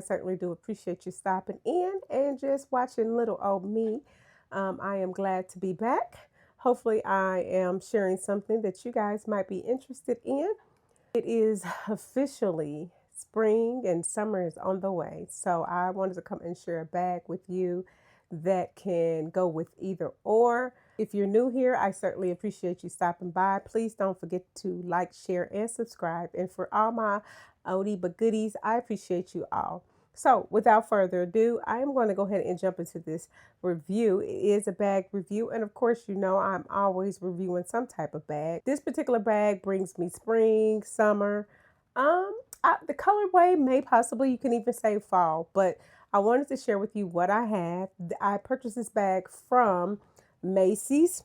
I certainly do appreciate you stopping in and just watching little old me. I am glad to be back. Hopefully, I am sharing something that you guys might be interested in. It is officially spring and summer is on the way. So I wanted to come and share a bag with you that can go with either or. If you're new here, I certainly appreciate you stopping by. Please don't forget to like, share, and subscribe. And for all my oldie but goodies, I appreciate you all. So without further ado, I am going to go ahead and jump into this review. It is a bag review, and of course, you know I'm always reviewing some type of bag. This particular bag brings me spring, summer. The colorway may possibly, you can even say fall, but I wanted to share with you what I have. I purchased this bag from Macy's.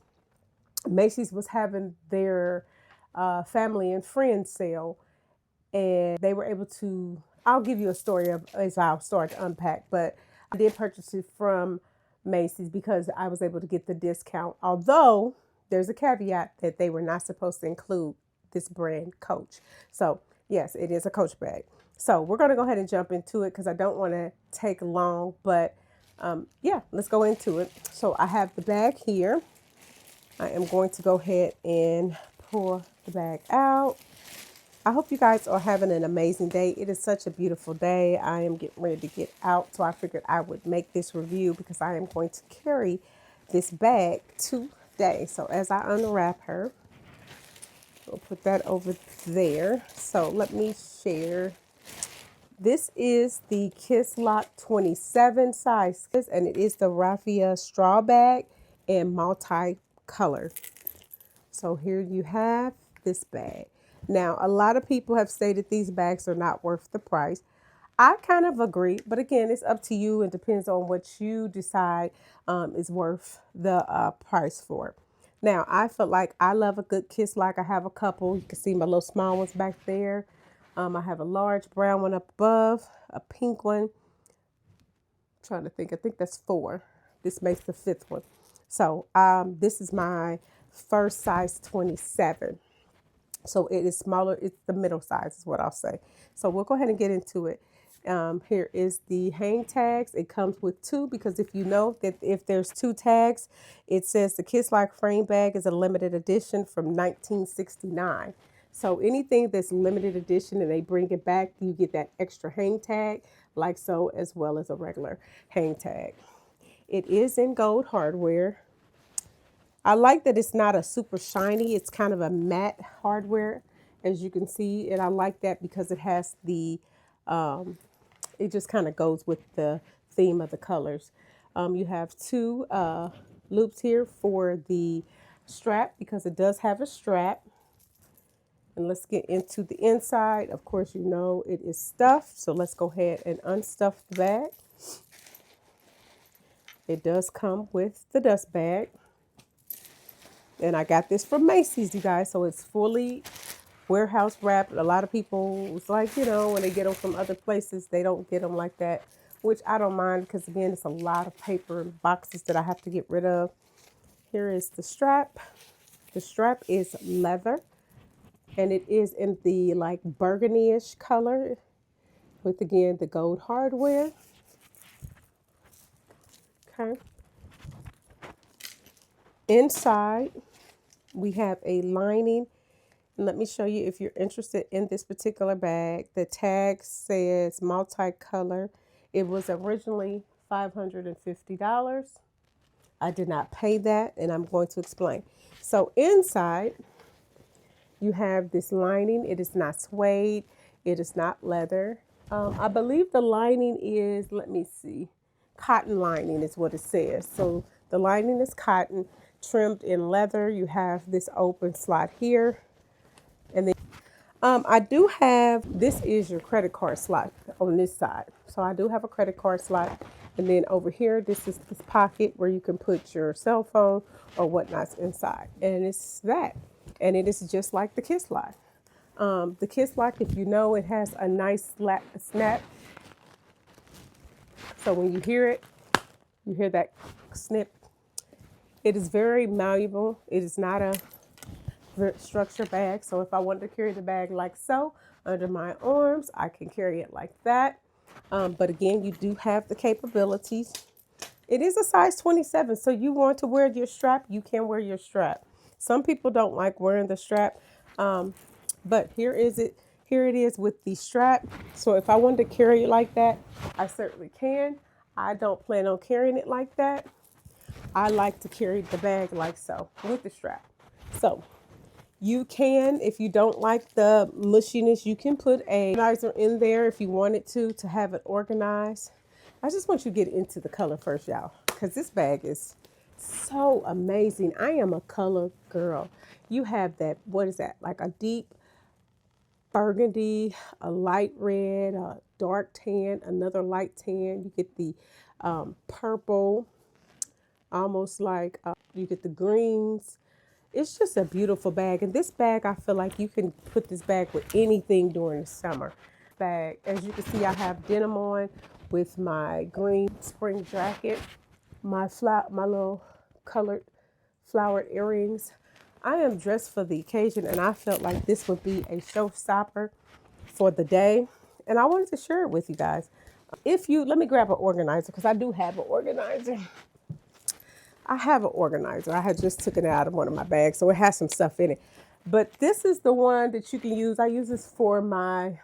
Macy's was having their family and friends sale, and they were able to, I'll give you a story of as I'll start to unpack, but I did purchase it from Macy's because I was able to get the discount, although there's a caveat that they were not supposed to include this brand Coach. So yes, it is a Coach bag. So we're going to go ahead and jump into it because I don't want to take long, but yeah, let's go into it. So I have the bag here. I am going to go ahead and pull the bag out. I hope you guys are having an amazing day. It is such a beautiful day. I am getting ready to get out, so I figured I would make this review because I am going to carry this bag today. So as I unwrap her, we'll put that over there. So let me share. This is the Kisslock 27 size, and it is the raffia straw bag and multi-color. So here you have this bag. Now, a lot of people have stated these bags are not worth the price. I kind of agree, but again, it's up to you and depends on what you decide is worth the price for. Now, I feel like I love a good Kisslock. I have a couple. You can see my little small ones back there. I have a large brown one up above, a pink one. I'm trying to think. I think that's 4. This makes the 5th one. So this is my first size 27. So it is smaller. It's the middle size is what I'll say. So we'll go ahead and get into it. Here is the hang tags. It comes with 2 because if you know that if there's 2 tags, it says the Kisslock frame bag is a limited edition from 1969. So anything that's limited edition and they bring it back, you get that extra hang tag like so, as well as a regular hang tag. It is in gold hardware. I like that it's not a super shiny. It's kind of a matte hardware, as you can see. And I like that because it has the, it just kind of goes with the theme of the colors. You have 2 loops here for the strap because it does have a strap. And let's get into the inside. Of course, you know it is stuffed. So let's go ahead and unstuff the bag. It does come with the dust bag. And I got this from Macy's, you guys. So it's fully warehouse wrapped. A lot of people, it's like, you know, when they get them from other places, they don't get them like that, which I don't mind because, again, it's a lot of paper and boxes that I have to get rid of. Here is the strap. The strap is leather, and it is in the like burgundy-ish color with, again, the gold hardware. Okay. Inside, we have a lining. And let me show you if you're interested in this particular bag. The tag says multicolor. It was originally $550. I did not pay that, and I'm going to explain. So inside, you have this lining. It is not suede. It is not leather. I believe the lining is, let me see, cotton lining is what it says. So the lining is cotton, trimmed in leather. You have this open slot here. And then I do have, this is your credit card slot on this side. So I do have a credit card slot. And then over here, this is this pocket where you can put your cell phone or whatnot's inside. And it's that. And it is just like the Kisslock. The Kisslock, if you know, it has a nice snap. So when you hear it, you hear that snip. It is very malleable. It is not a structure bag. So if I wanted to carry the bag like so under my arms, I can carry it like that. But again, you do have the capabilities. It is a size 27, so you want to wear your strap, you can wear your strap. Some people don't like wearing the strap, but here is it. Here it is with the strap. So if I wanted to carry it like that, I certainly can. I don't plan on carrying it like that. I like to carry the bag like so with the strap. So you can, if you don't like the mushiness, you can put a organizer in there if you wanted to have it organized. I just want you to get into the color first, y'all, because this bag is so amazing. I am a color girl. You have that, what is that? Like a deep burgundy, a light red, a dark tan, another light tan. You get the purple, almost like you get the greens. It's just a beautiful bag. And this bag, I feel like you can put this bag with anything during the summer. Bag, as you can see, I have denim on with my green spring jacket, my little colored flowered earrings. I am dressed for the occasion, and I felt like this would be a showstopper for the day. And I wanted to share it with you guys. Let me grab an organizer because I do have an organizer. I have an organizer. I had just taken it out of one of my bags, so it has some stuff in it. But this is the one that you can use. I use this for my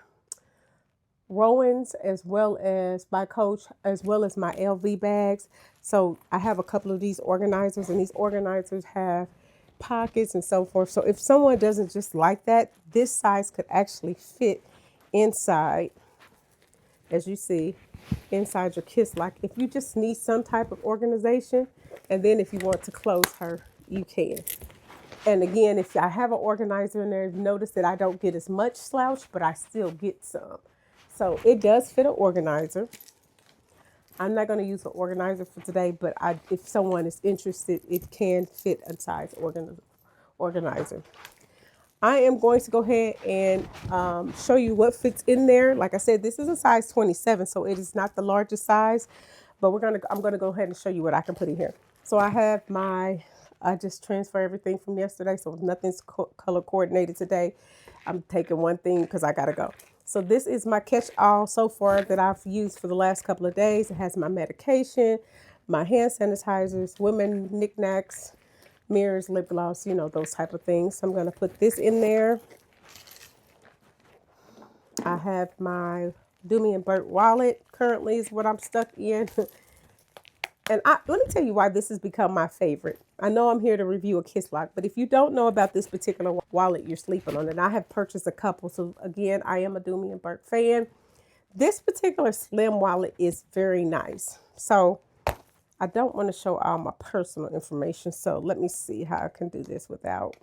Rowans as well as my Coach, as well as my LV bags. So I have a couple of these organizers, and these organizers have pockets and so forth. So if someone doesn't just like that, this size could actually fit inside, as you see, inside your Kisslock. If you just need some type of organization, and then if you want to close her, you can. And again, if I have an organizer in there, notice that I don't get as much slouch, but I still get some. So it does fit an organizer. I'm not going to use an organizer for today, but if someone is interested, it can fit a size organizer. I am going to go ahead and show you what fits in there. Like I said, this is a size 27, so it is not the largest size, but I'm gonna go ahead and show you what I can put in here. So I just transfer everything from yesterday, so nothing's color coordinated today. I'm taking one thing because I gotta go. So this is my catch-all so far that I've used for the last couple of days. It has my medication, my hand sanitizers, women knickknacks, mirrors, lip gloss, those type of things. So I'm going to put this in there. I have my Doomy and Burt wallet currently is what I'm stuck in. And let me tell you why this has become my favorite. I know I'm here to review a Kisslock, but if you don't know about this particular wallet, you're sleeping on it. And I have purchased a couple. So again, I am a Doomy and Burt fan. This particular slim wallet is very nice. So I don't want to show all my personal information, so let me see how I can do this without,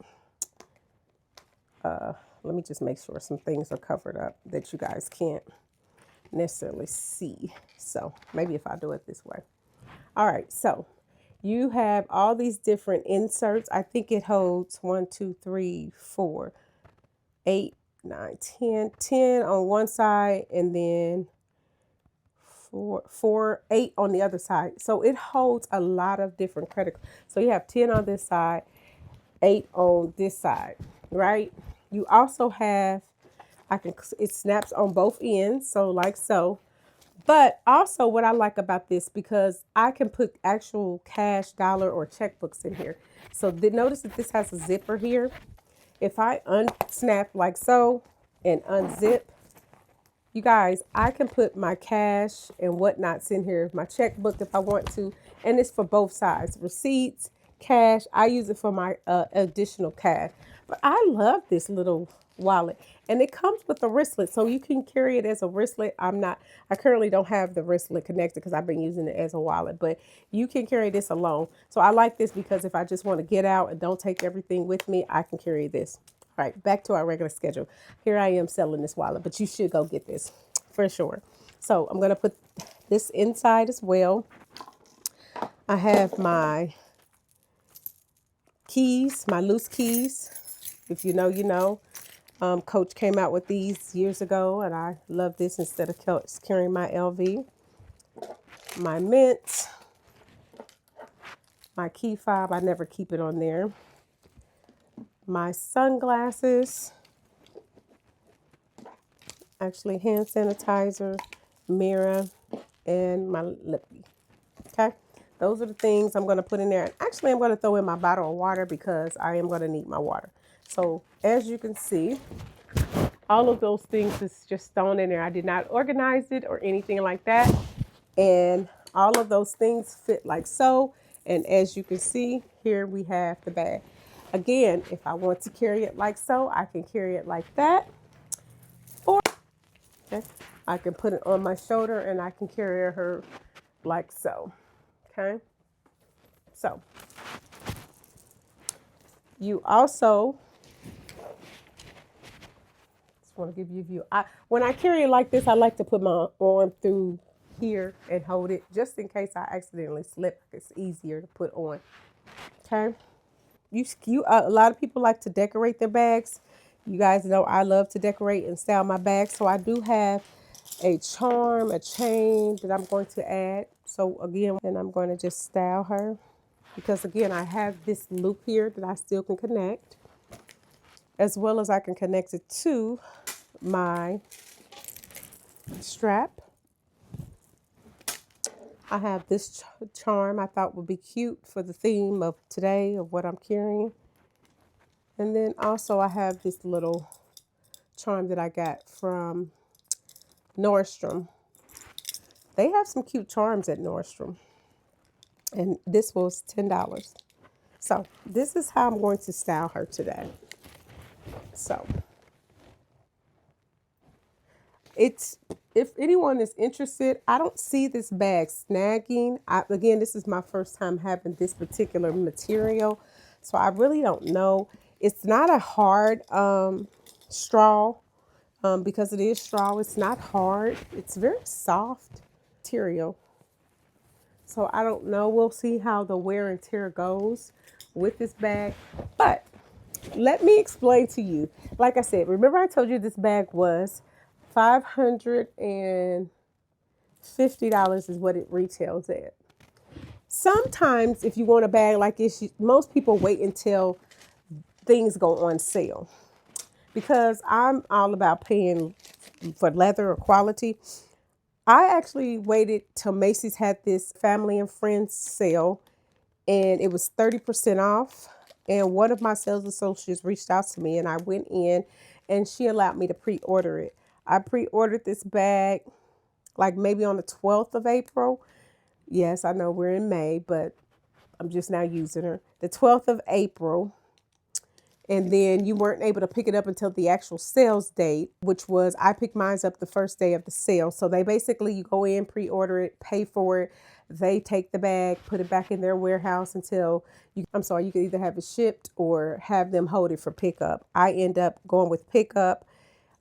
let me just make sure some things are covered up that you guys can't necessarily see. So maybe if I do it this way. All right, so you have all these different inserts. I think it holds 1, 2, 3, 4, 8, 9, 10 on one side, and then 8 on the other side. So it holds a lot of different credit. So you have 10 on this side, 8 on this side, right? You also have, it snaps on both ends. So like so, but also what I like about this, because I can put actual cash, dollar, or checkbooks in here. So notice that this has a zipper here. If I unsnap like so and unzip, you guys, I can put my cash and whatnots in here, my checkbook if I want to, and it's for both sides, receipts, cash. I use it for my additional cash. But I love this little wallet, and it comes with a wristlet, so you can carry it as a wristlet. I currently don't have the wristlet connected because I've been using it as a wallet, but you can carry this alone. So I like this because if I just want to get out and don't take everything with me, I can carry this. All right, back to our regular schedule. Here I am selling this wallet, but you should go get this for sure. So I'm going to put this inside as well. I have my keys, my loose keys. If you know, you know. Coach came out with these years ago, and I love this instead of carrying my LV. My mint. My key fob, I never keep it on there. My sunglasses, actually hand sanitizer, mirror, and my lip. Okay, those are the things I'm going to put in there. And actually, I'm going to throw in my bottle of water because I am going to need my water. So as you can see, all of those things is just thrown in there. I did not organize it or anything like that. And all of those things fit like so. And as you can see, here we have the bag. Again, if I want to carry it like so, I can carry it like that. Or okay, I can put it on my shoulder and I can carry her like so. Okay. So you also just want to give you a view. When I carry it like this, I like to put my arm through here and hold it just in case I accidentally slip. It's easier to put on. Okay. A lot of people like to decorate their bags. You guys know I love to decorate and style my bags. So I do have a charm, a chain that I'm going to add. So again, and I'm going to just style her because again, I have this loop here that I still can connect, as well as I can connect it to my strap. I have this charm I thought would be cute for the theme of today of what I'm carrying. And then also I have this little charm that I got from Nordstrom. They have some cute charms at Nordstrom. And this was $10. So this is how I'm going to style her today. So if anyone is interested, I don't see this bag snagging. Again, this is my first time having this particular material, so I really don't know. It's not a hard straw because it is straw. It's not hard. It's very soft material. So I don't know. We'll see how the wear and tear goes with this bag. But let me explain to you. Like I said, remember I told you this bag was $550 is what it retails at. Sometimes if you want a bag like this, most people wait until things go on sale. Because I'm all about paying for leather or quality. I actually waited till Macy's had this family and friends sale and it was 30% off. And one of my sales associates reached out to me and I went in and she allowed me to pre-order it. I pre-ordered this bag like maybe on the 12th of April. Yes, I know we're in May, but I'm just now using her. The 12th of April. And then you weren't able to pick it up until the actual sales date, which was I picked mine up the first day of the sale. So they basically, you go in, pre-order it, pay for it. They take the bag, put it back in their warehouse until you can either have it shipped or have them hold it for pickup. I end up going with pickup.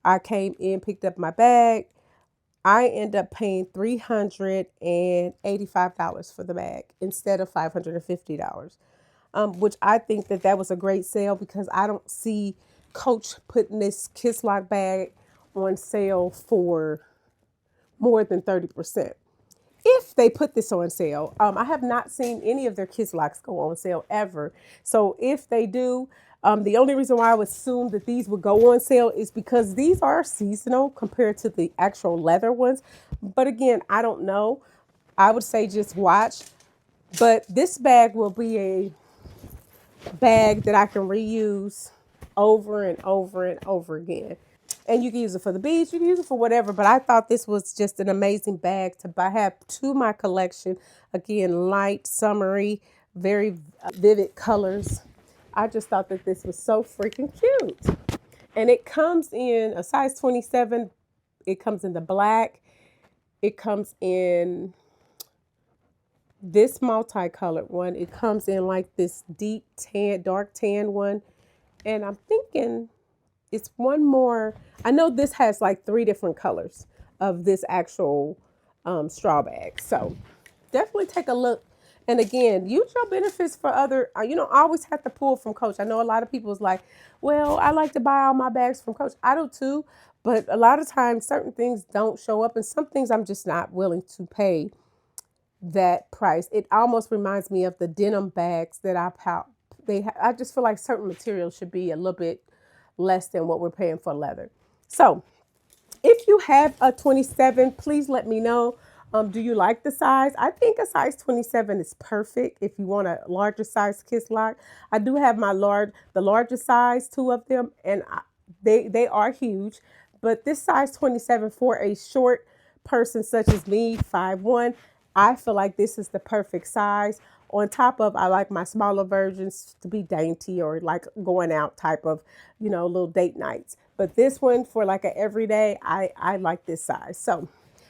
I came in, picked up my bag. I end up paying $385 for the bag instead of $550. Which I think that was a great sale because I don't see Coach putting this Kisslock bag on sale for more than 30%. If they put this on sale, I have not seen any of their Kisslocks go on sale ever. So if they do, the only reason why I would assume that these would go on sale is because these are seasonal compared to the actual leather ones. But again, I don't know. I would say just watch. But this bag will be a bag that I can reuse over and over and over again. And you can use it for the beach, you can use it for whatever, but I thought this was just an amazing bag to have to my collection. Again, light, summery, very vivid colors. I just thought that this was so freaking cute. And it comes in a size 27. It comes in the black. It comes in this multicolored one. It comes in like this deep tan, dark tan one. And I'm thinking it's one more. I know this has like 3 different colors of this actual straw bag. So definitely take a look. And again, use your benefits for other, I always have to pull from Coach. I know a lot of people is like, well, I like to buy all my bags from Coach. I do too. But a lot of times certain things don't show up and some things I'm just not willing to pay that price. It almost reminds me of the denim bags that I just feel like certain materials should be a little bit less than what we're paying for leather. So If you have a 27, please let me know. Do you like the size? I think a size 27 is perfect if you want a larger size kiss lock. I do have the larger size, two of them, and they are huge. But this size 27 for a short person such as me, 5'1", I feel like this is the perfect size. On top of, I like my smaller versions to be dainty or like going out type of, little date nights. But this one for like a everyday, I like this size. So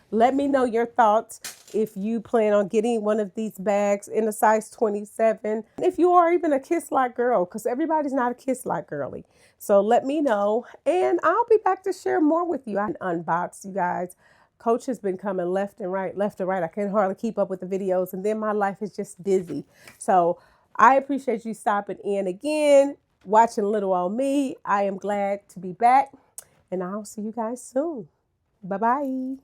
let me know your thoughts if you plan on getting one of these bags in a size 27. If you are even a kiss like girl, because everybody's not a kiss like girly. So let me know, and I'll be back to share more with you. I unbox, you guys. Coach has been coming left and right, left and right. I can hardly keep up with the videos, and then my life is just busy. So I appreciate you stopping in again, watching little old me. I am glad to be back, and I'll see you guys soon. Bye-bye.